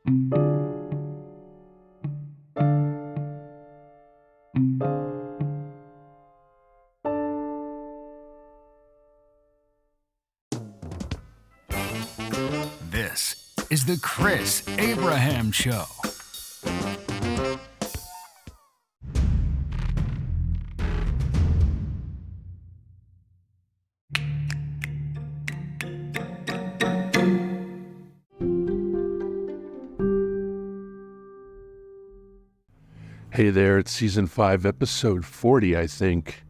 This is the Chris Abraham Show. Hey there, it's season 5, episode 40, I think.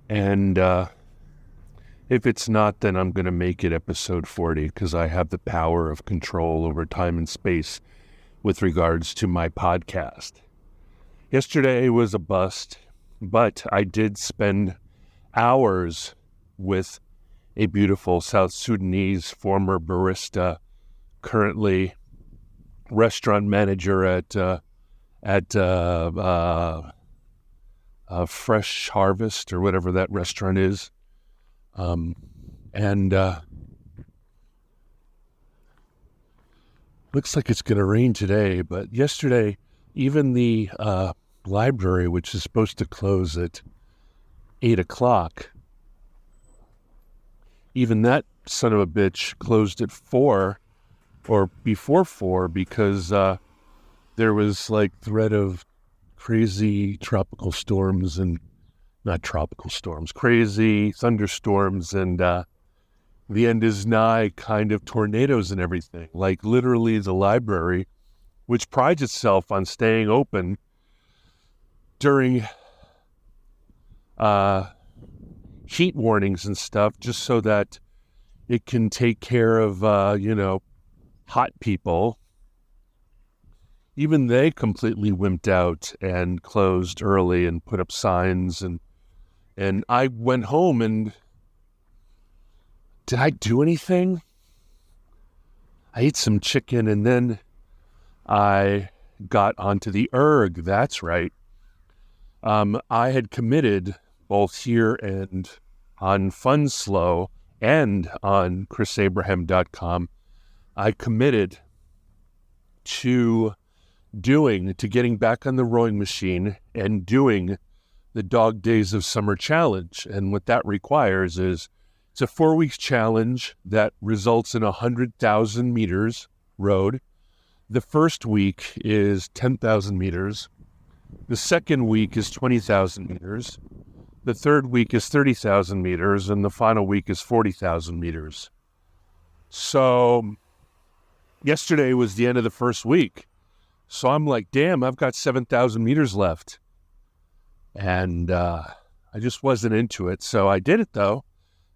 And if it's not, then I'm going to make it episode 40 because I have the power of control over time and space with regards to my podcast. Yesterday was a bust, but I did spend hours with a beautiful South Sudanese former barista, currently restaurant manager at Fresh Harvest or whatever that restaurant is. Looks like it's going to rain today, but yesterday, even the library, which is supposed to close at 8 o'clock, even that son of a bitch closed at 4 or before 4 because there was like threat of crazy tropical storms and not tropical storms, crazy thunderstorms and the end is nigh kind of tornadoes and everything. Like literally the library, which prides itself on staying open during heat warnings and stuff, just so that it can take care of, hot people. Even they completely wimped out and closed early and put up signs. And I went home and did I do anything? I ate some chicken and then I got onto the erg. That's right. I had committed both here and on FunSlow and on chrisabraham.com. I committed to getting back on the rowing machine and doing the Dog Days of Summer Challenge. And what that requires is it's a 4-week challenge that results in 100,000 meters rowed. The first week is 10,000 meters. The second week is 20,000 meters. The third week is 30,000 meters. And the final week is 40,000 meters. So yesterday was the end of the first week. So I'm like, damn, I've got 7,000 meters left. And I just wasn't into it. So I did it, though.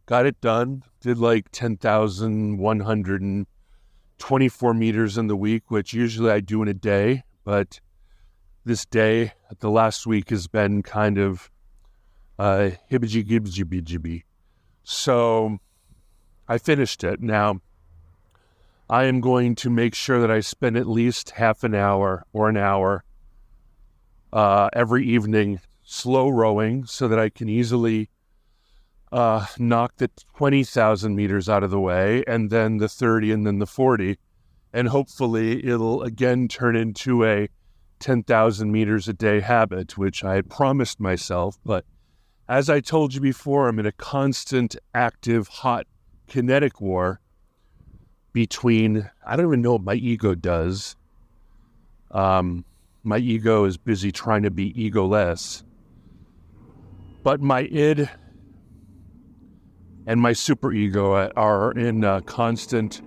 Got it done. Did like 10,124 meters in the week, which usually I do in a day. But this day, the last week, has been kind of hibbity-gibbity-bidgibby. So I finished it. Now, I am going to make sure that I spend at least half an hour or an hour every evening slow rowing so that I can easily knock the 20,000 meters out of the way and then the 30 and then the 40. And hopefully it'll again turn into a 10,000 meters a day habit, which I had promised myself. But as I told you before, I'm in a constant, active, hot, kinetic war between, I don't even know what my ego does. My ego is busy trying to be egoless. But my id and my superego are in a constant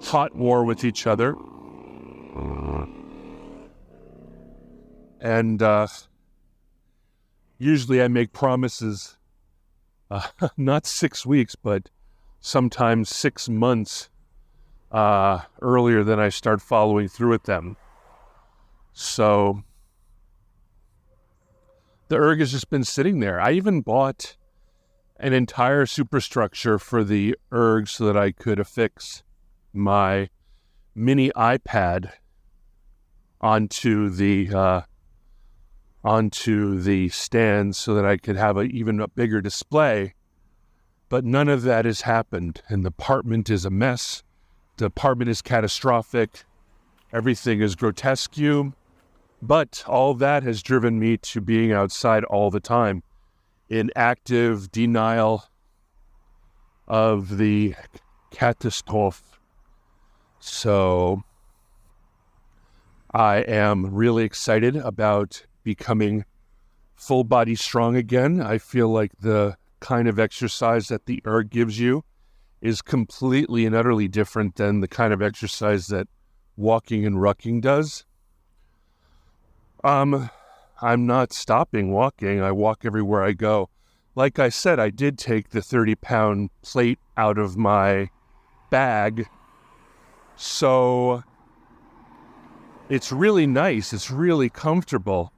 hot war with each other. And usually I make promises, not 6 weeks, but sometimes 6 months earlier than I start following through with them. So the erg has just been sitting there. I even bought an entire superstructure for the erg so that I could affix my mini iPad onto the stand so that I could have even a bigger display. But none of that has happened, and the apartment is a mess. The apartment is catastrophic, everything is grotesque. But all that has driven me to being outside all the time in active denial of the catastrophe. So I am really excited about becoming full body strong again. I feel like the kind of exercise that the erg gives you is completely and utterly different than the kind of exercise that walking and rucking does. I'm not stopping walking. I walk everywhere I go. Like I said, I did take the 30-pound plate out of my bag. So it's really nice. It's really comfortable.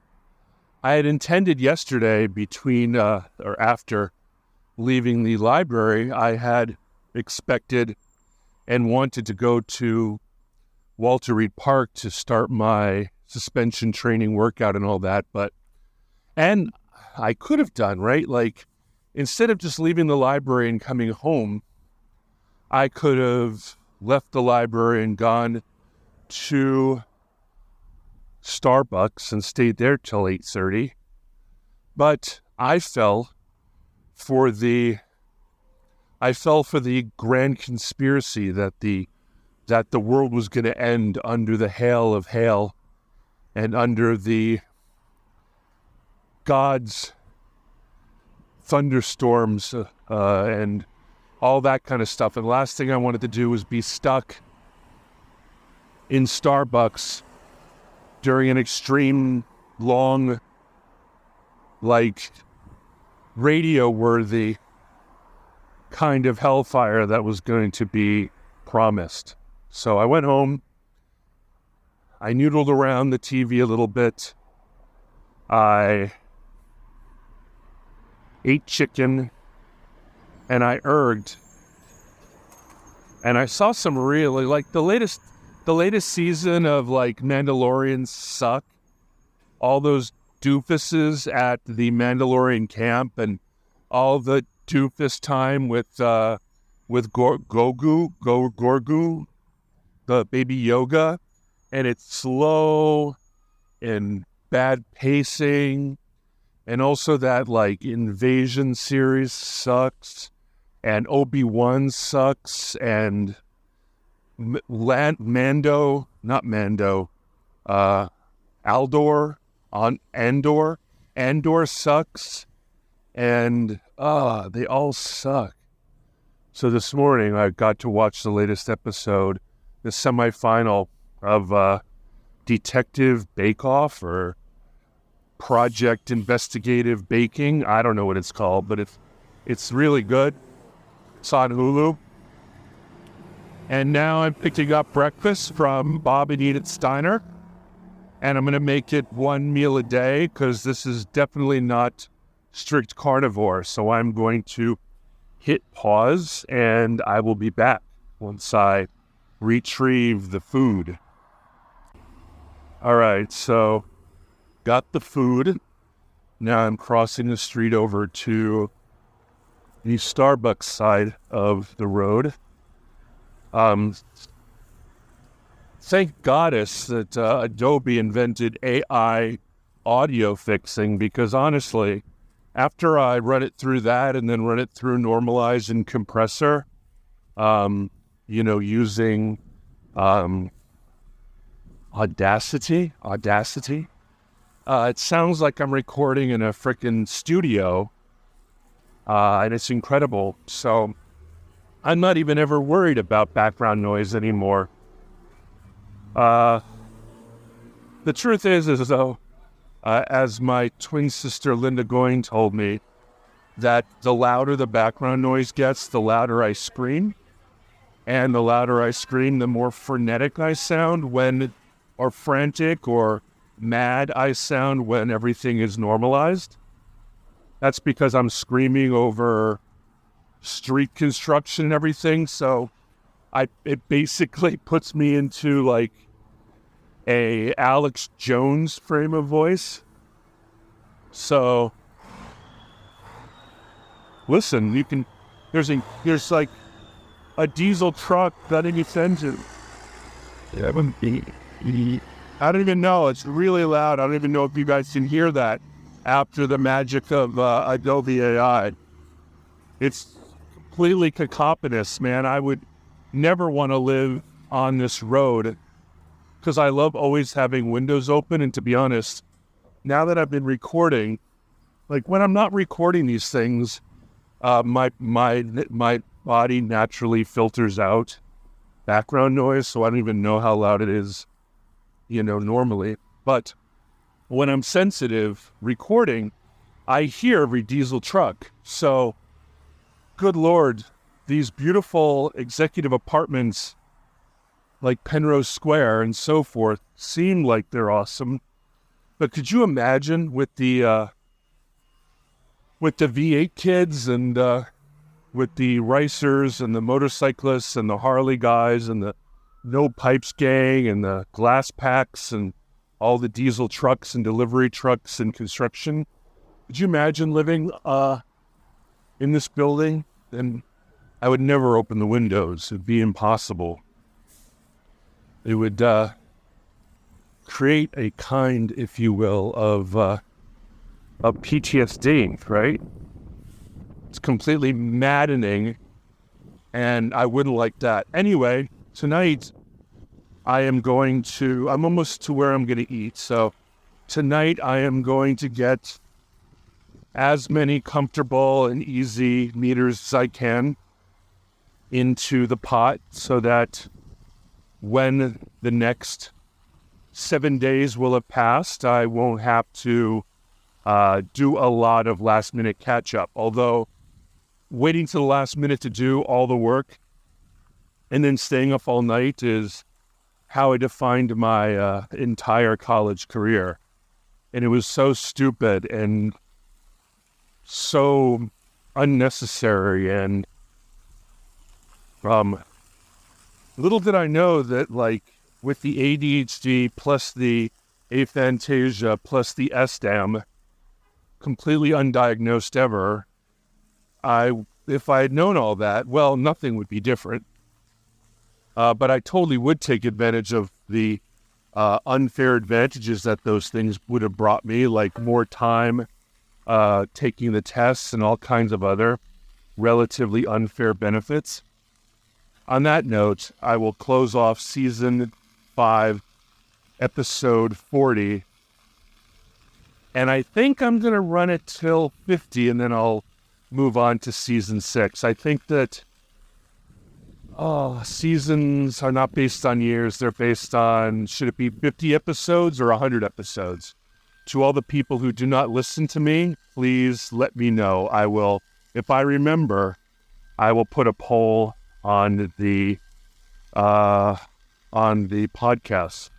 I had intended yesterday or after leaving the library, I had expected and wanted to go to Walter Reed Park to start my suspension training workout and all that. And I could have done, right? Like, instead of just leaving the library and coming home, I could have left the library and gone to Starbucks and stayed there till 8:30. But I fell for the grand conspiracy that the world was going to end under the hail of hail and under the God's thunderstorms and all that kind of stuff. And the last thing I wanted to do was be stuck in Starbucks during an extreme, long, like, radio-worthy kind of hellfire that was going to be promised. So I went home. I noodled around the TV a little bit. I ate chicken, and I erged. And I saw some really, like, the latest season of, like, Mandalorian suck. All those doofuses at the Mandalorian camp and all the doofus time with Gorgu, the baby Yoga, and it's slow and bad pacing, and also that, like, Invasion series sucks, and Obi-Wan sucks, and Andor sucks, and they all suck. So this morning I got to watch the latest episode, the semifinal of Detective Bake Off or Project Investigative Baking. I don't know what it's called, but it's really good. It's on Hulu. And now I'm picking up breakfast from Bob and Edith Steiner. And I'm going to make it one meal a day because this is definitely not strict carnivore. So I'm going to hit pause and I will be back once I retrieve the food. All right, so got the food. Now I'm crossing the street over to the Starbucks side of the road. Thank goddess that Adobe invented AI audio fixing, because honestly, after I run it through that and then run it through Normalize and Compressor, using Audacity, it sounds like I'm recording in a frickin' studio, and it's incredible. So I'm not even ever worried about background noise anymore. The truth is though, as my twin sister Linda Goyne told me, that the louder the background noise gets, the louder I scream. And the louder I scream, the more frenetic I sound or frantic or mad I sound when everything is normalized. That's because I'm screaming over street construction and everything. So it basically puts me into like a Alex Jones frame of voice. So listen, there's like a diesel truck running its engine. I don't even know. It's really loud. I don't even know if you guys can hear that after the magic of Adobe AI. It's completely cacophonous, man. I would never want to live on this road because I love always having windows open. And to be honest, now that I've been recording, like when I'm not recording these things, my body naturally filters out background noise, so I don't even know how loud it is, normally. But when I'm sensitive recording, I hear every diesel truck. So, good Lord, these beautiful executive apartments like Penrose Square and so forth seem like they're awesome. But could you imagine with the V8 kids and with the racers and the motorcyclists and the Harley guys and the no pipes gang and the glass packs and all the diesel trucks and delivery trucks and construction? Could you imagine living in this building? Then I would never open the windows. It'd be impossible. It would create a kind, if you will, of PTSD, right? It's completely maddening, and I wouldn't like that. Anyway, tonight I'm almost to where I'm going to eat. So tonight I am going to get as many comfortable and easy meters as I can into the pot so that when the next 7 days will have passed, I won't have to do a lot of last minute catch up. Although waiting to the last minute to do all the work and then staying up all night is how I defined my entire college career. And it was so stupid and so unnecessary. And little did I know that, like, with the ADHD plus the aphantasia plus the SDAM, completely undiagnosed ever, if I had known all that, well, nothing would be different. But I totally would take advantage of the unfair advantages that those things would have brought me, like more time taking the tests and all kinds of other relatively unfair benefits. On that note, I will close off Season 5, Episode 40. And I think I'm going to run it till 50, and then I'll move on to Season 6. I think that seasons are not based on years. They're based on, should it be 50 episodes or 100 episodes? To all the people who do not listen to me, please let me know. I will, if I remember, I will put a poll on the podcast.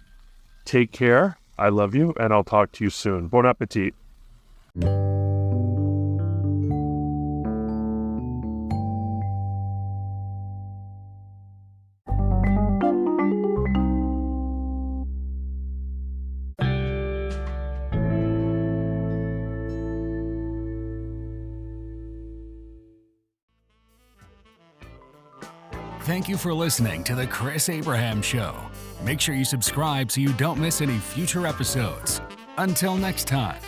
Take care. I love you, and I'll talk to you soon. Bon appetit. Thank you for listening to The Chris Abraham Show. Make sure you subscribe so you don't miss any future episodes. Until next time.